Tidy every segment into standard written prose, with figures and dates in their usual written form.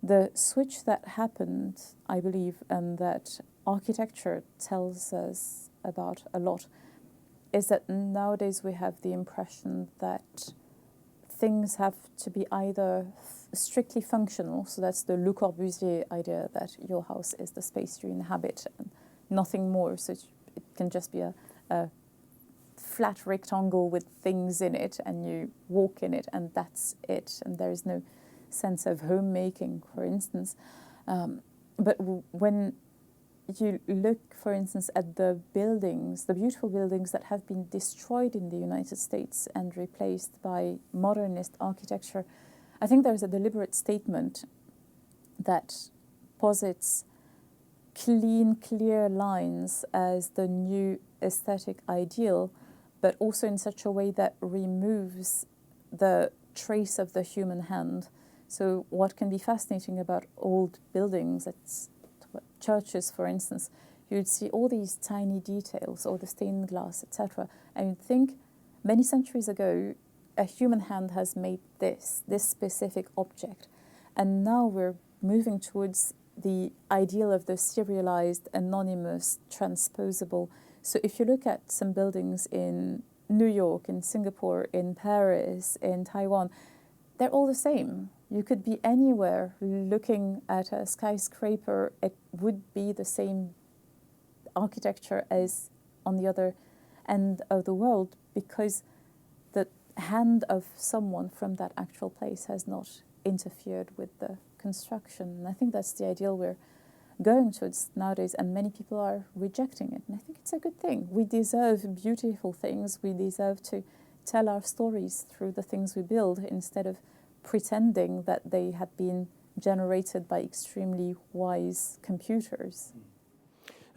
The switch that happened, I believe, and that architecture tells us about a lot, is that nowadays we have the impression that things have to be either strictly functional, so that's the Le Corbusier idea that your house is the space you inhabit and nothing more, so it can just be a flat rectangle with things in it and you walk in it and that's it, and there is no sense of homemaking, for instance. But when you look, for instance, at the buildings, the beautiful buildings that have been destroyed in the United States and replaced by modernist architecture, I think there's a deliberate statement that posits clean, clear lines as the new aesthetic ideal, but also in such a way that removes the trace of the human hand. So what can be fascinating about old buildings, it's churches, for instance, you'd see all these tiny details, all the stained glass, etc. And you'd think many centuries ago, a human hand has made this specific object. And now we're moving towards the ideal of the serialized, anonymous, transposable. So if you look at some buildings in New York, in Singapore, in Paris, in Taiwan, they're all the same. You could be anywhere looking at a skyscraper, it would be the same architecture as on the other end of the world, because the hand of someone from that actual place has not interfered with the construction. And I think that's the ideal we're going towards nowadays, and many people are rejecting it. And I think it's a good thing. We deserve beautiful things. We deserve to tell our stories through the things we build, instead of pretending that they had been generated by extremely wise computers.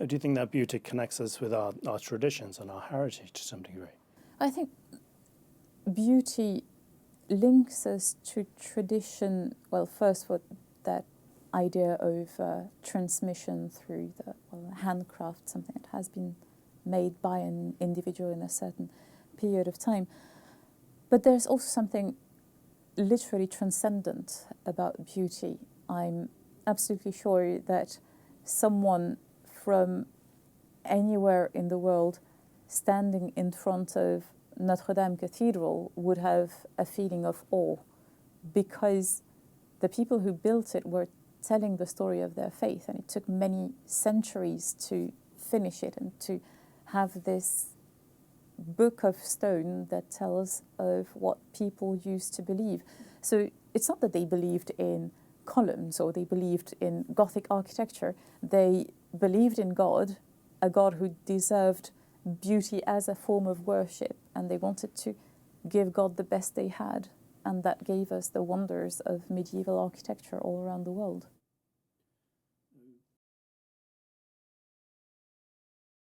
Do you think that beauty connects us with our traditions and our heritage to some degree? I think beauty links us to tradition, well, first with that idea of transmission through the handcraft, something that has been made by an individual in a certain period of time. But there's also something literally transcendent about beauty. I'm absolutely sure that someone from anywhere in the world standing in front of Notre Dame Cathedral would have a feeling of awe, because the people who built it were telling the story of their faith, and it took many centuries to finish it and to have this book of stone that tells of what people used to believe. So it's not that they believed in columns or they believed in Gothic architecture. They believed in God, a God who deserved beauty as a form of worship, and they wanted to give God the best they had, and that gave us the wonders of medieval architecture all around the world.